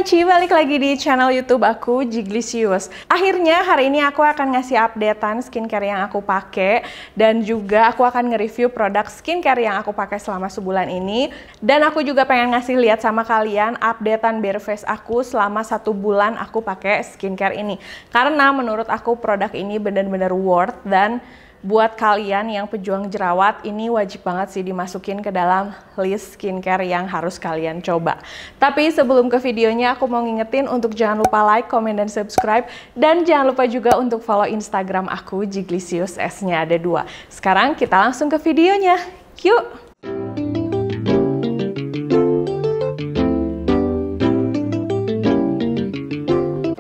Michi, balik lagi di channel YouTube aku, Jiglicious. Akhirnya hari ini aku akan ngasih updatean skincare yang aku pakai dan juga aku akan nge-review produk skincare yang aku pakai selama sebulan ini. Dan aku juga pengen ngasih lihat sama kalian updatean bare face aku selama 1 bulan aku pakai skincare ini. Karena menurut aku produk ini benar-benar worth, dan buat kalian yang pejuang jerawat, ini wajib banget sih dimasukin ke dalam list skincare yang harus kalian coba. Tapi sebelum ke videonya, aku mau ngingetin untuk jangan lupa like, comment, dan subscribe. Dan jangan lupa juga untuk follow Instagram aku, Jiglicious, S-nya ada 2. Sekarang kita langsung ke videonya. Yuk!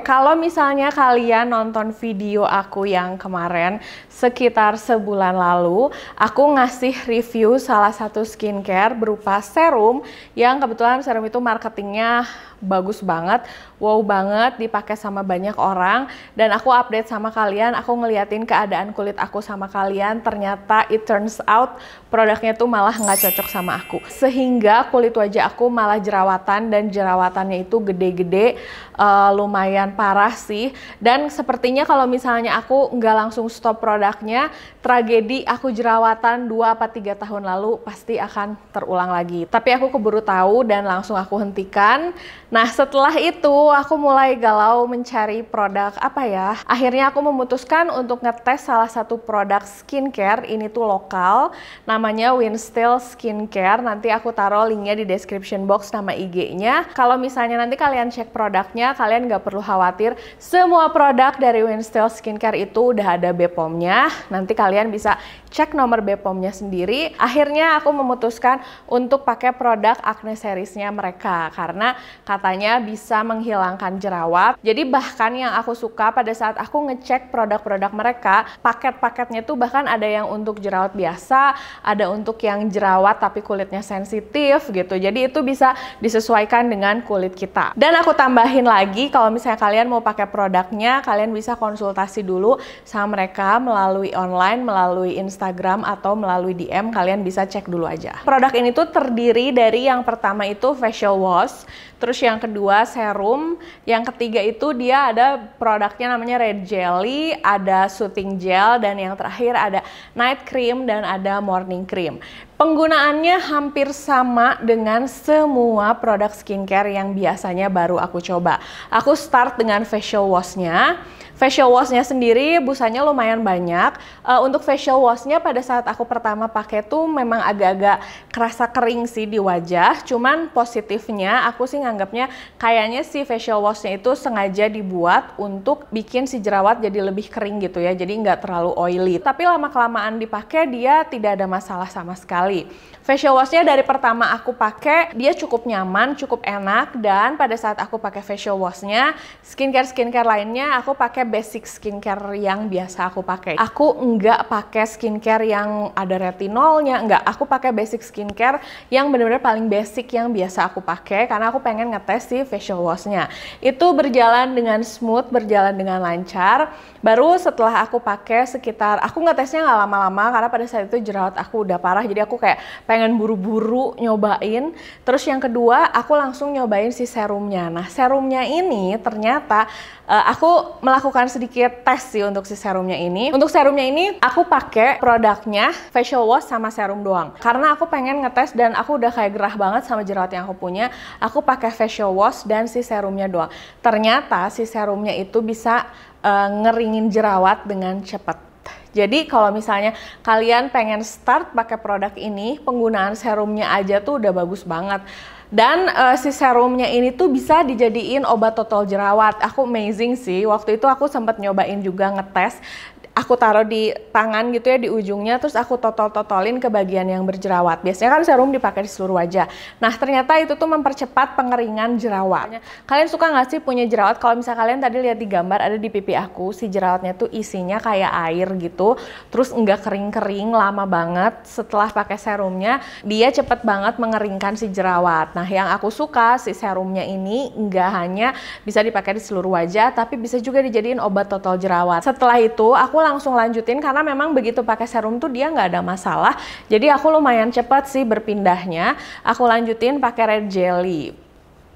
Kalau misalnya kalian nonton video aku yang kemarin, sekitar sebulan lalu, aku ngasih review salah satu skincare berupa serum yang kebetulan serum itu marketingnya bagus banget, wow banget, dipakai sama banyak orang. Dan aku update sama kalian, aku ngeliatin keadaan kulit aku sama kalian, ternyata it turns out produknya tuh malah nggak cocok sama aku. Sehingga kulit wajah aku malah jerawatan, dan jerawatannya itu gede-gede, lumayan parah sih. Dan sepertinya kalau misalnya aku nggak langsung stop produknya, tragedi aku jerawatan 2-3 tahun lalu pasti akan terulang lagi. Tapi aku keburu tahu dan langsung aku hentikan. Nah, setelah itu aku mulai galau mencari produk apa ya. Akhirnya aku memutuskan untuk ngetes salah satu produk skincare. Ini tuh lokal, namanya Winstyle Skincare. Nanti aku taruh linknya di description box, nama IG-nya. Kalau misalnya nanti kalian cek produknya, kalian nggak perlu khawatir. Semua produk dari Winstyle Skincare itu udah ada BPOM-nya. Nanti kalian bisa cek nomor BPOM-nya sendiri. Akhirnya aku memutuskan untuk pakai produk Acne Series-nya mereka, karena katanya bisa menghilangkan jerawat. Jadi bahkan yang aku suka pada saat aku ngecek produk-produk mereka, paket-paketnya tuh bahkan ada yang untuk jerawat biasa, ada untuk yang jerawat tapi kulitnya sensitif gitu. Jadi itu bisa disesuaikan dengan kulit kita. Dan aku tambahin lagi, kalau misalnya kalian mau pakai produknya, kalian bisa konsultasi dulu sama mereka melalui online, melalui Instagram, atau melalui DM. Kalian bisa cek dulu aja. Produk ini tuh terdiri dari yang pertama itu facial wash, terus yang kedua serum, yang ketiga itu dia ada produknya namanya red jelly, ada soothing gel, dan yang terakhir ada night cream dan ada morning cream. Penggunaannya hampir sama dengan semua produk skincare yang biasanya baru aku coba. Aku start dengan facial wash-nya. Facial wash-nya sendiri busanya lumayan banyak. Untuk facial wash-nya pada saat aku pertama pakai tuh memang agak-agak kerasa kering sih di wajah. Cuman positifnya aku sih nganggapnya kayaknya si facial wash-nya itu sengaja dibuat untuk bikin si jerawat jadi lebih kering gitu ya. Jadi nggak terlalu oily. Tapi lama-kelamaan dipakai dia tidak ada masalah sama sekali. Facial wash-nya dari pertama aku pakai, dia cukup nyaman, cukup enak. Dan pada saat aku pakai facial wash-nya, skincare lainnya aku pakai basic skincare yang biasa aku pakai. Aku nggak pakai skincare yang ada retinolnya, nggak. Aku pakai basic skincare yang benar-benar paling basic yang biasa aku pakai, karena aku pengen ngetes si facial wash-nya. Itu berjalan dengan smooth, berjalan dengan lancar. Baru setelah aku pakai sekitar, aku ngetesnya nggak lama-lama karena pada saat itu jerawat aku udah parah, jadi aku kayak pengen buru-buru nyobain. Terus yang kedua, aku langsung nyobain si serumnya. Nah, serumnya ini ternyata aku melakukan sedikit tes sih untuk si serumnya ini. Untuk serumnya ini aku pakai produknya facial wash sama serum doang. Karena aku pengen ngetes dan aku udah kayak gerah banget sama jerawat yang aku punya. Aku pakai facial wash dan si serumnya doang. Ternyata si serumnya itu bisa ngeringin jerawat dengan cepat. Jadi kalau misalnya kalian pengen start pakai produk ini, penggunaan serumnya aja tuh udah bagus banget. Dan si serumnya ini tuh bisa dijadiin obat total jerawat. Aku amazing sih, waktu itu aku sempat nyobain juga ngetes. Aku taruh di tangan gitu ya, di ujungnya, terus aku totol-totolin ke bagian yang berjerawat. Biasanya kan serum dipakai di seluruh wajah. Nah, ternyata itu tuh mempercepat pengeringan jerawat. Kalian suka nggak sih punya jerawat? Kalau misalnya kalian tadi lihat di gambar ada di pipi aku, si jerawatnya tuh isinya kayak air gitu, terus nggak kering-kering lama banget. Setelah pakai serumnya, dia cepet banget mengeringkan si jerawat. Nah, yang aku suka si serumnya ini nggak hanya bisa dipakai di seluruh wajah, tapi bisa juga dijadiin obat total jerawat. Setelah itu aku langsung lanjutin karena memang begitu pakai serum tuh dia nggak ada masalah. Jadi aku lumayan cepat sih berpindahnya. Aku lanjutin pakai red jelly.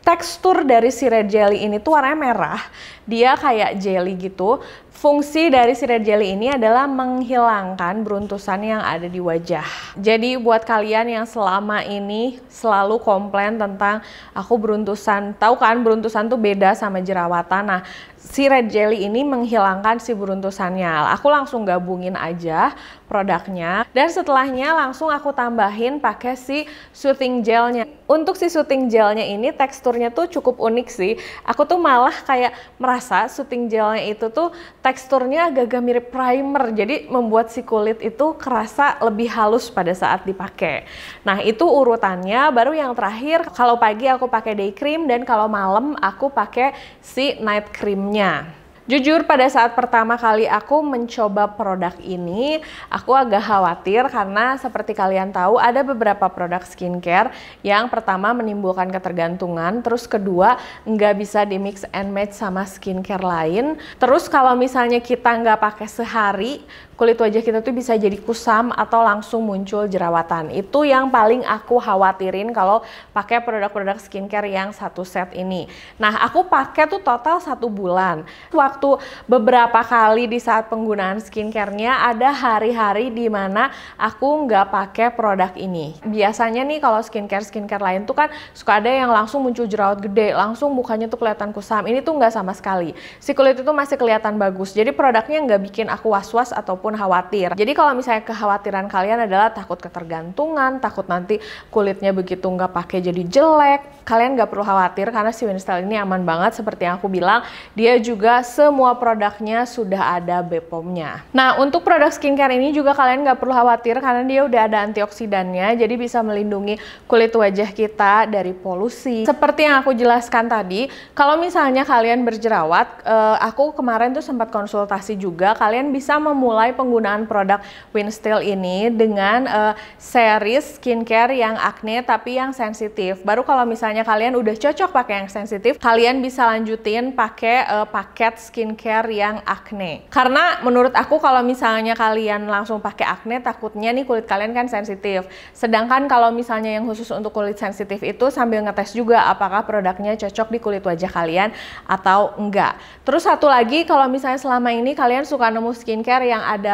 Tekstur dari si red jelly ini tuh warnanya merah, dia kayak jelly gitu. Fungsi dari si red jelly ini adalah menghilangkan beruntusan yang ada di wajah. Jadi buat kalian yang selama ini selalu komplain tentang aku beruntusan, tahu kan beruntusan tuh beda sama jerawatan. Nah, si red jelly ini menghilangkan si beruntusannya. Aku langsung gabungin aja produknya, dan setelahnya langsung aku tambahin pakai si soothing gelnya. Untuk si soothing gelnya ini teksturnya tuh cukup unik sih. Aku tuh malah kayak merasa soothing gelnya itu tuh teksturnya agak-agak mirip primer, jadi membuat si kulit itu kerasa lebih halus pada saat dipakai. Nah, itu urutannya. Baru yang terakhir, kalau pagi aku pakai day cream dan kalau malam aku pakai si night creamnya. Jujur pada saat pertama kali aku mencoba produk ini, aku agak khawatir karena seperti kalian tahu ada beberapa produk skincare yang pertama menimbulkan ketergantungan, terus kedua nggak bisa di mix and match sama skincare lain. Terus kalau misalnya kita nggak pakai sehari, kulit wajah kita tuh bisa jadi kusam atau langsung muncul jerawatan. Itu yang paling aku khawatirin kalau pakai produk-produk skincare yang satu set ini. Nah, aku pakai tuh total 1 bulan. Waktu beberapa kali di saat penggunaan skincare-nya ada hari-hari di mana aku nggak pakai produk ini. Biasanya nih kalau skincare lain tuh kan suka ada yang langsung muncul jerawat gede, langsung mukanya tuh kelihatan kusam. Ini tuh nggak sama sekali. Si kulit itu masih kelihatan bagus. Jadi produknya nggak bikin aku was-was ataupun khawatir. Jadi kalau misalnya kekhawatiran kalian adalah takut ketergantungan, takut nanti kulitnya begitu nggak pakai jadi jelek, kalian nggak perlu khawatir karena si WinStyle ini aman banget. Seperti yang aku bilang, dia juga semua produknya sudah ada BPOM-nya. Nah, untuk produk skincare ini juga kalian nggak perlu khawatir karena dia udah ada antioksidannya, jadi bisa melindungi kulit wajah kita dari polusi. Seperti yang aku jelaskan tadi, kalau misalnya kalian berjerawat, aku kemarin tuh sempat konsultasi juga, kalian bisa memulai penggunaan produk WinStyle ini dengan series skincare yang acne tapi yang sensitif. Baru kalau misalnya kalian udah cocok pakai yang sensitif, kalian bisa lanjutin pakai paket skincare yang acne. Karena menurut aku kalau misalnya kalian langsung pakai acne, takutnya nih kulit kalian kan sensitif. Sedangkan kalau misalnya yang khusus untuk kulit sensitif itu sambil ngetes juga apakah produknya cocok di kulit wajah kalian atau enggak. Terus satu lagi, kalau misalnya selama ini kalian suka nemu skincare yang ada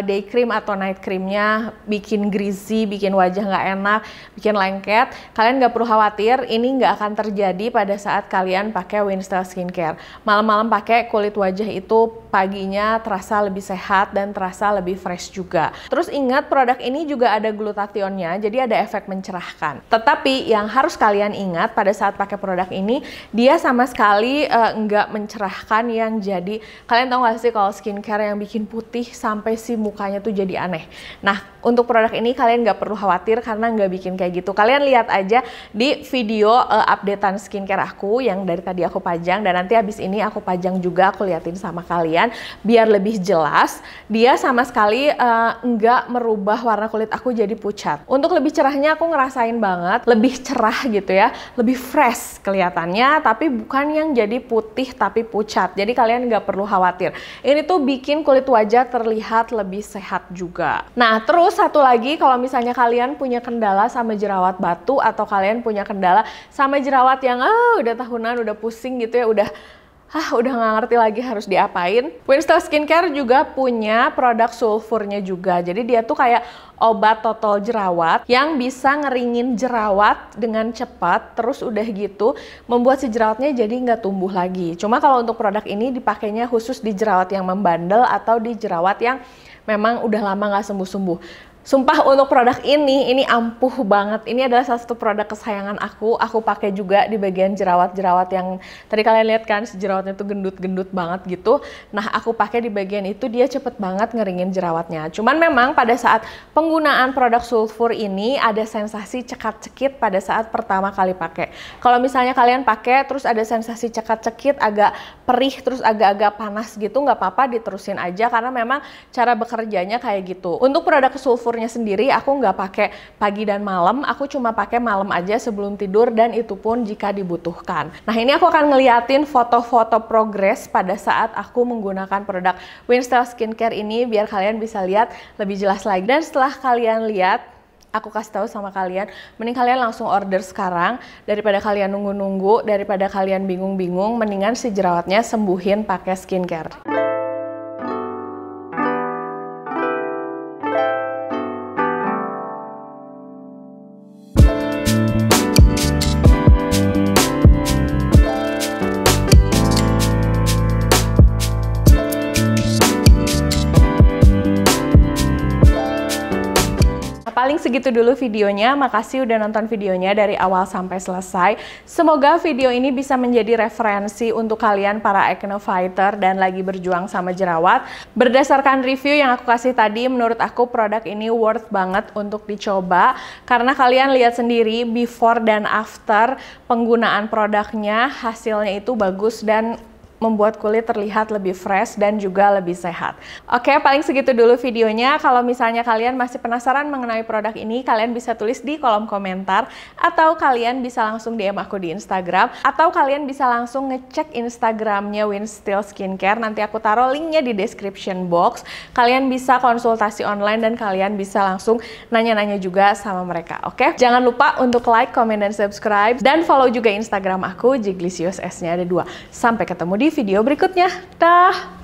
day cream atau night creamnya bikin greasy, bikin wajah nggak enak, bikin lengket, kalian nggak perlu khawatir, ini nggak akan terjadi pada saat kalian pakai WinStyle skincare. Malam-malam pakai, kulit wajah itu paginya terasa lebih sehat dan terasa lebih fresh juga. Terus ingat, produk ini juga ada glutathionnya, jadi ada efek mencerahkan. Tetapi yang harus kalian ingat pada saat pakai produk ini, dia sama sekali nggak mencerahkan yang jadi, kalian tahu nggak sih kalau skincare yang bikin putih sampai si mukanya tuh jadi aneh. Nah, untuk produk ini kalian nggak perlu khawatir karena nggak bikin kayak gitu. Kalian lihat aja di video updatean skincare aku yang dari tadi aku pajang, dan nanti habis ini aku pajang juga, aku liatin sama kalian biar lebih jelas. Dia sama sekali nggak merubah warna kulit aku jadi pucat. Untuk lebih cerahnya aku ngerasain banget lebih cerah gitu ya, lebih fresh kelihatannya, tapi bukan yang jadi putih tapi pucat. Jadi kalian nggak perlu khawatir. Ini tuh bikin kulit wajah terlihat lebih sehat juga. Nah, terus satu lagi, kalau misalnya kalian punya kendala sama jerawat batu atau kalian punya kendala sama jerawat yang udah tahunan, udah pusing gitu ya, udah nggak ngerti lagi harus diapain. WinStyle Skincare juga punya produk sulfurnya juga. Jadi dia tuh kayak obat total jerawat yang bisa ngeringin jerawat dengan cepat. Terus udah gitu membuat si jerawatnya jadi nggak tumbuh lagi. Cuma kalau untuk produk ini dipakainya khusus di jerawat yang membandel atau di jerawat yang memang udah lama nggak sembuh-sembuh. Sumpah untuk produk ini ampuh banget. Ini adalah salah satu produk kesayangan aku. Aku pakai juga di bagian jerawat-jerawat yang tadi kalian lihat kan, jerawatnya tuh gendut-gendut banget gitu. Nah, aku pakai di bagian itu, dia cepet banget ngeringin jerawatnya. Cuman memang pada saat penggunaan produk sulfur ini ada sensasi cekat-cekit pada saat pertama kali pakai. Kalau misalnya kalian pakai terus ada sensasi cekat-cekit, agak perih, terus agak-agak panas gitu, nggak apa-apa, diterusin aja karena memang cara bekerjanya kayak gitu. Untuk produk sulfur sendiri aku nggak pakai pagi dan malam, aku cuma pakai malam aja sebelum tidur, dan itu pun jika dibutuhkan. Nah, ini aku akan ngeliatin foto-foto progres pada saat aku menggunakan produk WinStyle Skincare ini biar kalian bisa lihat lebih jelas lagi. Dan setelah kalian lihat aku kasih tahu sama kalian, mending kalian langsung order sekarang daripada kalian nunggu-nunggu, daripada kalian bingung-bingung, mendingan si jerawatnya sembuhin pakai skincare. Paling segitu dulu videonya, makasih udah nonton videonya dari awal sampai selesai. Semoga video ini bisa menjadi referensi untuk kalian para acne fighter dan lagi berjuang sama jerawat. Berdasarkan review yang aku kasih tadi, menurut aku produk ini worth banget untuk dicoba. Karena kalian lihat sendiri before dan after penggunaan produknya, hasilnya itu bagus dan membuat kulit terlihat lebih fresh dan juga lebih sehat. Oke, paling segitu dulu videonya. Kalau misalnya kalian masih penasaran mengenai produk ini, kalian bisa tulis di kolom komentar, atau kalian bisa langsung DM aku di Instagram, atau kalian bisa langsung ngecek Instagramnya Winstill Skincare. Nanti aku taruh linknya di description box. Kalian bisa konsultasi online dan kalian bisa langsung nanya-nanya juga sama mereka. Oke, jangan lupa untuk like, comment, dan subscribe, dan follow juga Instagram aku, Jiglisius, S-nya ada 2. Sampai ketemu di video berikutnya. Dah!